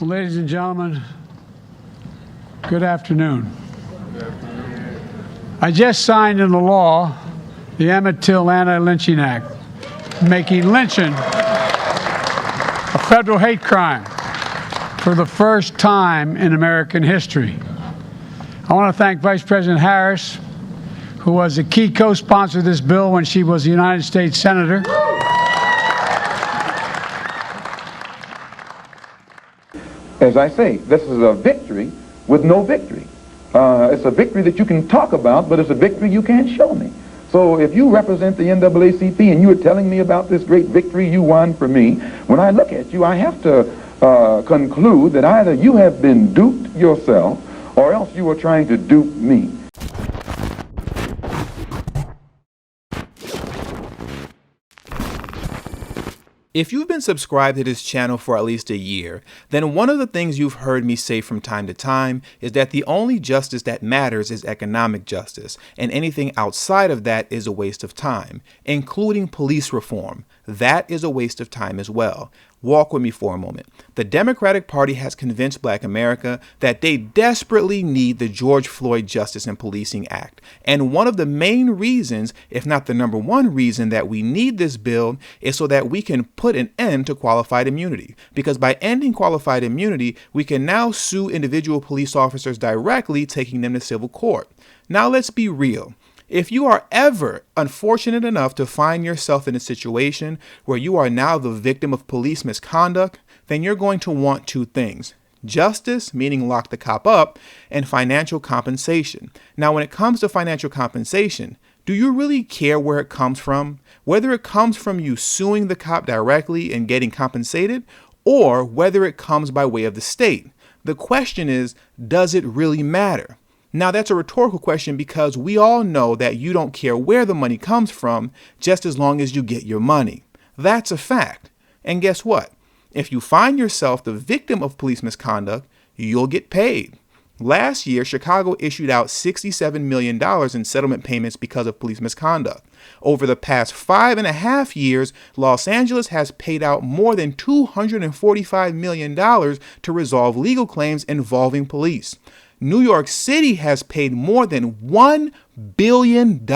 Well, ladies and gentlemen, good afternoon. I just signed into law the Emmett Till Antilynching Act, making lynching a federal hate crime for the first time in American history. I want to thank Vice President Harris, who was a key co-sponsor of this bill when she was a United States Senator. As I say, this is a victory with no victory. It's a victory that you can talk about, but it's a victory you can't show me. So if you represent the NAACP and you are telling me about this great victory you won for me, when I look at you, I have to conclude that either you have been duped yourself or else you are trying to dupe me. If you've been subscribed to this channel for at least a year, then one of the things you've heard me say from time to time is that the only justice that matters is economic justice, and anything outside of that is a waste of time, including police reform. That is a waste of time as well. Walk with me for a moment. The Democratic Party has convinced Black America that they desperately need the George Floyd Justice and Policing Act. And one of the main reasons, if not the number one reason that we need this bill, is so that we can put an end to qualified immunity. Because by ending qualified immunity, we can now sue individual police officers directly, taking them to civil court. Now let's be real. If you are ever unfortunate enough to find yourself in a situation where you are now the victim of police misconduct, then you're going to want two things: justice, meaning lock the cop up, and financial compensation. Now, when it comes to financial compensation, do you really care where it comes from? Whether it comes from you suing the cop directly and getting compensated, or whether it comes by way of the state. The question is, does it really matter? Now, that's a rhetorical question because we all know that you don't care where the money comes from, just as long as you get your money. That's a fact. And guess what? If you find yourself the victim of police misconduct, you'll get paid. Last year, Chicago issued out $67 million in settlement payments because of police misconduct. Over the past 5.5 years, Los Angeles has paid out more than $245 million to resolve legal claims involving police. New York City has paid more than $1 billion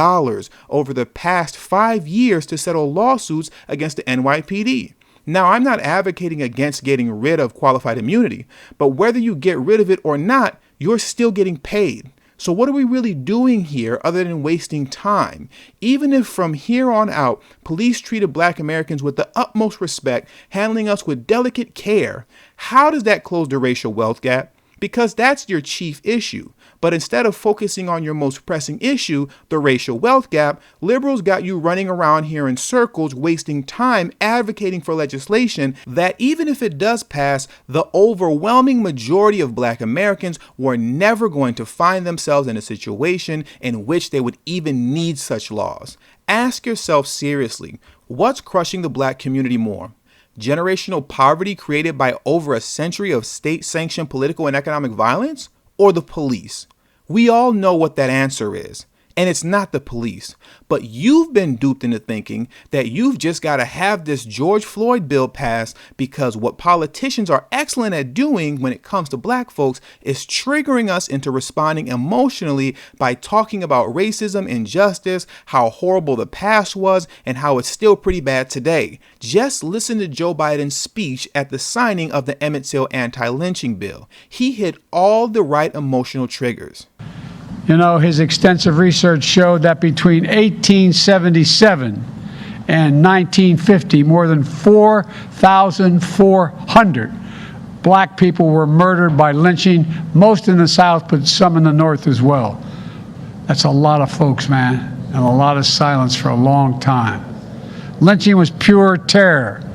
over the past 5 years to settle lawsuits against the NYPD. Now, I'm not advocating against getting rid of qualified immunity, but whether you get rid of it or not, you're still getting paid. So what are we really doing here other than wasting time? Even if from here on out, police treated Black Americans with the utmost respect, handling us with delicate care, how does that close the racial wealth gap? Because that's your chief issue. But instead of focusing on your most pressing issue, the racial wealth gap, liberals got you running around here in circles, wasting time advocating for legislation that, even if it does pass, the overwhelming majority of Black Americans were never going to find themselves in a situation in which they would even need such laws. Ask yourself seriously, what's crushing the Black community more? Generational poverty created by over a century of state-sanctioned political and economic violence, or the police? We all know what that answer is. And it's not the police, but you've been duped into thinking that you've just got to have this George Floyd bill passed because what politicians are excellent at doing when it comes to Black folks is triggering us into responding emotionally by talking about racism, injustice, how horrible the past was, and how it's still pretty bad today. Just listen to Joe Biden's speech at the signing of the Emmett Till Antilynching bill. He hit all the right emotional triggers. You know, his extensive research showed that between 1877 and 1950, more than 4,400 Black people were murdered by lynching, most in the South, but some in the North as well. That's a lot of folks, man, and a lot of silence for a long time. Lynching was pure terror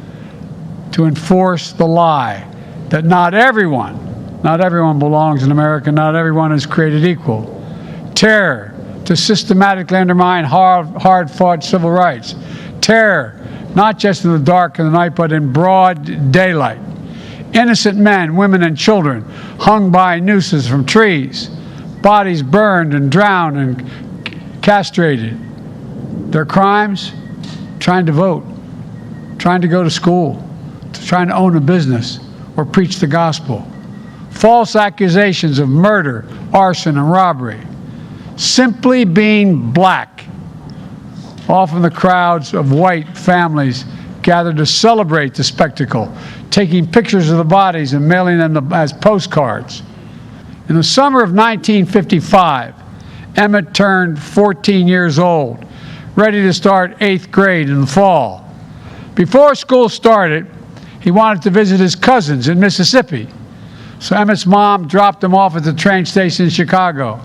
to enforce the lie that not everyone belongs in America, not everyone is created equal. Terror to systematically undermine hard-fought civil rights. Terror, not just in the dark of the night, but in broad daylight. Innocent men, women, and children hung by nooses from trees. Bodies burned and drowned and castrated. Their crimes? Trying to vote, trying to go to school, trying to own a business, or preach the gospel. False accusations of murder, arson, and robbery. Simply being black. Often the crowds of white families gathered to celebrate the spectacle, taking pictures of the bodies and mailing them as postcards. In the summer of 1955, Emmett turned 14 years old, ready to start 8th grade in the fall. Before school started, he wanted to visit his cousins in Mississippi. So Emmett's mom dropped him off at the train station in Chicago.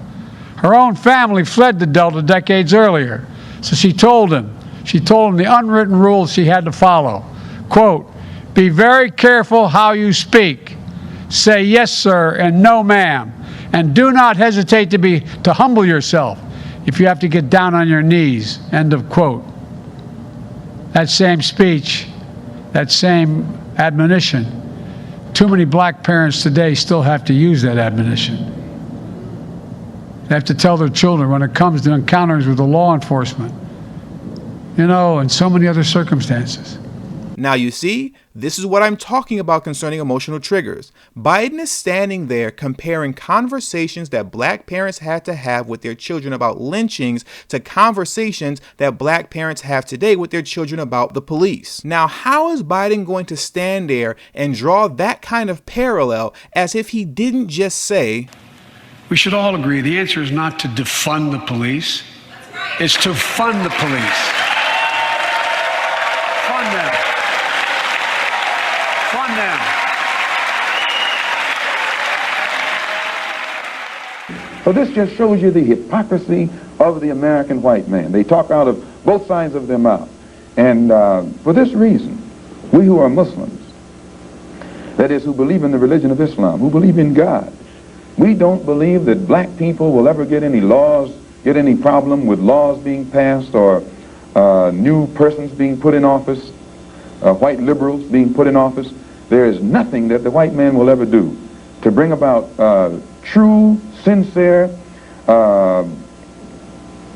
Her own family fled the Delta decades earlier, so she told him the unwritten rules she had to follow. Quote, "Be very careful how you speak. Say yes, sir, and no, ma'am. And do not hesitate to humble yourself if you have to get down on your knees." End of quote. That same speech, that same admonition, too many black parents today still have to use that admonition. They have to tell their children when it comes to encounters with the law enforcement, and so many other circumstances. Now you see, this is what I'm talking about concerning emotional triggers. Biden is standing there comparing conversations that black parents had to have with their children about lynchings to conversations that black parents have today with their children about the police. Now, how is Biden going to stand there and draw that kind of parallel as if he didn't just say, We should all agree the answer is not to defund the police, it's to fund the police. Fund them. Fund them. So this just shows you the hypocrisy of the American white man. They talk out of both sides of their mouth. And for this reason, we who are Muslims, that is, who believe in the religion of Islam, who believe in God, we don't believe that black people will ever get any problem with laws being passed or new persons being put in office, white liberals being put in office. There is nothing that the white man will ever do to bring about true, sincere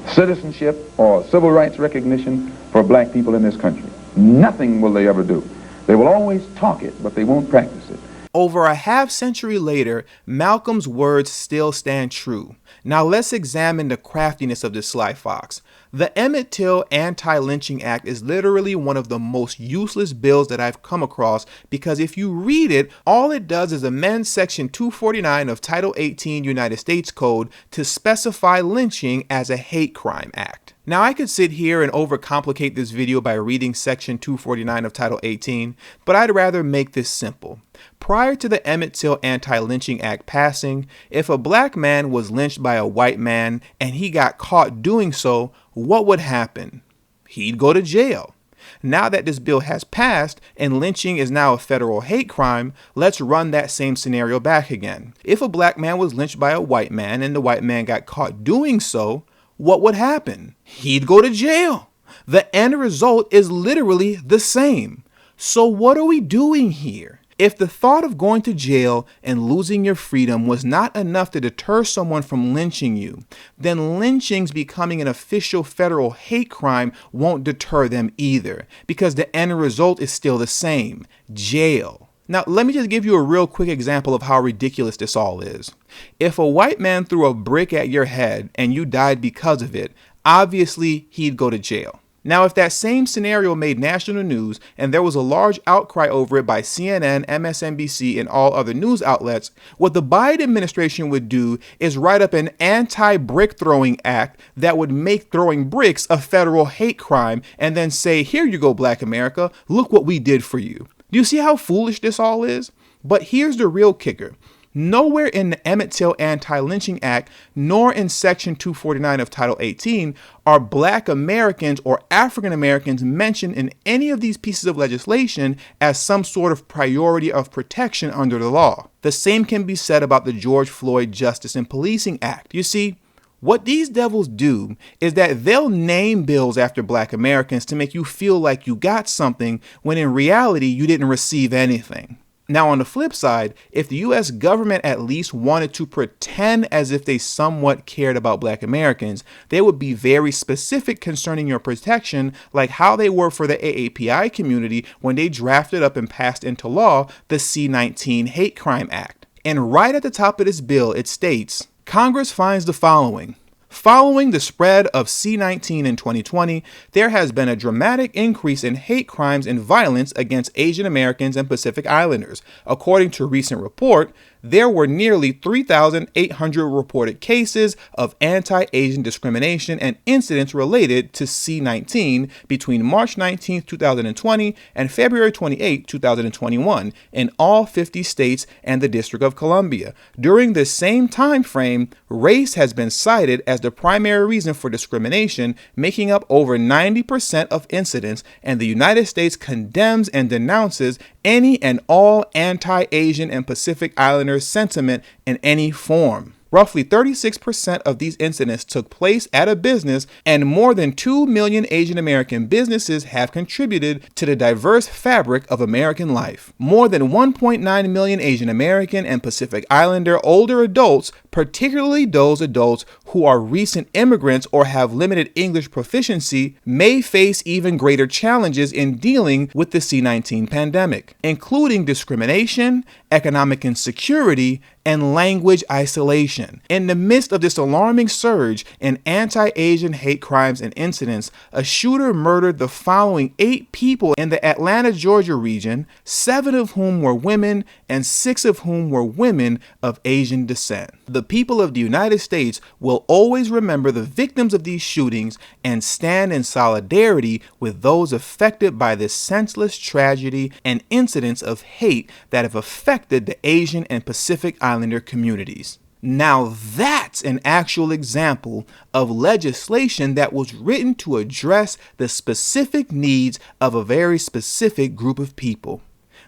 citizenship or civil rights recognition for black people in this country. Nothing will they ever do. They will always talk it, but they won't practice it. Over a half century later, Malcolm's words still stand true. Now let's examine the craftiness of this sly fox. The Emmett Till Antilynching Act is literally one of the most useless bills that I've come across, because if you read it, all it does is amend Section 249 of Title 18 United States Code to specify lynching as a hate crime act. Now I could sit here and overcomplicate this video by reading Section 249 of Title 18, but I'd rather make this simple. Prior to the Emmett Till Antilynching Act passing, if a black man was lynched by a white man and he got caught doing so, what would happen? He'd go to jail. Now that this bill has passed and lynching is now a federal hate crime, let's run that same scenario back again. If a black man was lynched by a white man and the white man got caught doing so, what would happen? He'd go to jail. The end result is literally the same. So what are we doing here? If the thought of going to jail and losing your freedom was not enough to deter someone from lynching you, then lynchings becoming an official federal hate crime won't deter them either, because the end result is still the same: jail. Now, let me just give you a real quick example of how ridiculous this all is. If a white man threw a brick at your head and you died because of it, obviously he'd go to jail. Now, if that same scenario made national news and there was a large outcry over it by CNN, MSNBC, and all other news outlets, what the Biden administration would do is write up an anti-brick throwing act that would make throwing bricks a federal hate crime and then say, "Here you go, Black America, look what we did for you." Do you see how foolish this all is? But here's the real kicker. Nowhere in the Emmett Till Antilynching Act, nor in Section 249 of Title 18, are Black Americans or African Americans mentioned in any of these pieces of legislation as some sort of priority of protection under the law. The same can be said about the George Floyd Justice and Policing Act. You see, what these devils do is that they'll name bills after Black Americans to make you feel like you got something when in reality you didn't receive anything. Now, on the flip side, if the US government at least wanted to pretend as if they somewhat cared about Black Americans, they would be very specific concerning your protection, like how they were for the AAPI community when they drafted up and passed into law the C-19 Hate Crime Act. And right at the top of this bill, it states, Congress finds the following. Following the spread of C-19 in 2020, there has been a dramatic increase in hate crimes and violence against Asian Americans and Pacific Islanders. According to a recent report, there were nearly 3,800 reported cases of anti-Asian discrimination and incidents related to C-19 between March 19, 2020 and February 28, 2021 in all 50 states and the District of Columbia. During this same time frame, race has been cited as the primary reason for discrimination, making up over 90% of incidents, and the United States condemns and denounces any and all anti-Asian and Pacific Islander sentiment in any form. Roughly 36% of these incidents took place at a business, and more than 2 million Asian American businesses have contributed to the diverse fabric of American life. More than 1.9 million Asian American and Pacific Islander older adults, particularly those adults who are recent immigrants or have limited English proficiency, may face even greater challenges in dealing with the C-19 pandemic, including discrimination, economic insecurity, and language isolation. In the midst of this alarming surge in anti-Asian hate crimes and incidents, a shooter murdered the following 8 people in the Atlanta, Georgia region, 7 of whom were women and 6 of whom were women of Asian descent. The people of the United States will always remember the victims of these shootings and stand in solidarity with those affected by this senseless tragedy and incidents of hate that have affected the Asian and Pacific Islander communities. Now that's an actual example of legislation that was written to address the specific needs of a very specific group of people.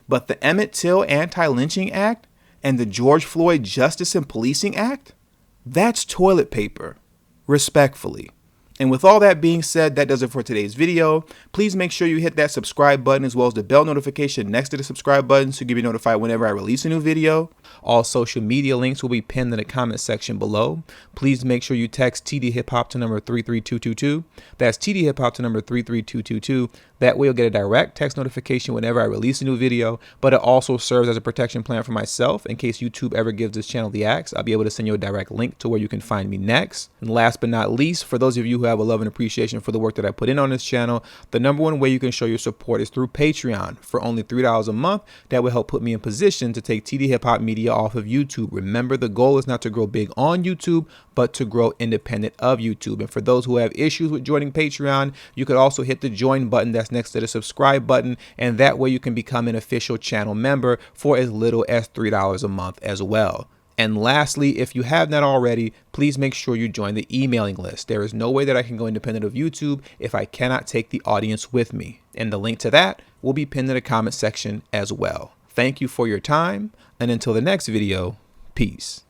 But the Emmett Till Antilynching Act and the George Floyd Justice and Policing Act, that's toilet paper, respectfully. And with all that being said, that does it for today's video. Please make sure you hit that subscribe button as well as the bell notification next to the subscribe button so you can be notified whenever I release a new video. All social media links will be pinned in the comment section below. Please make sure you text tdhiphop to number 33222. That's tdhiphop to number 33222. That way you'll get a direct text notification whenever I release a new video, but it also serves as a protection plan for myself in case YouTube ever gives this channel the axe. I'll be able to send you a direct link to where you can find me next. And last but not least, for those of you who have a love and appreciation for the work that I put in on this channel, the #1 way you can show your support is through Patreon. For only $3 a month, that will help put me in position to take TD Hip Hop Media off of YouTube. Remember, the goal is not to grow big on YouTube, but to grow independent of YouTube. And for those who have issues with joining Patreon, you could also hit the join button that's next to the subscribe button, and that way you can become an official channel member for as little as $3 a month as well. And lastly, if you have not already, please make sure you join the emailing list. There is no way that I can go independent of YouTube if I cannot take the audience with me. And the link to that will be pinned in the comment section as well. Thank you for your time, and until the next video, peace.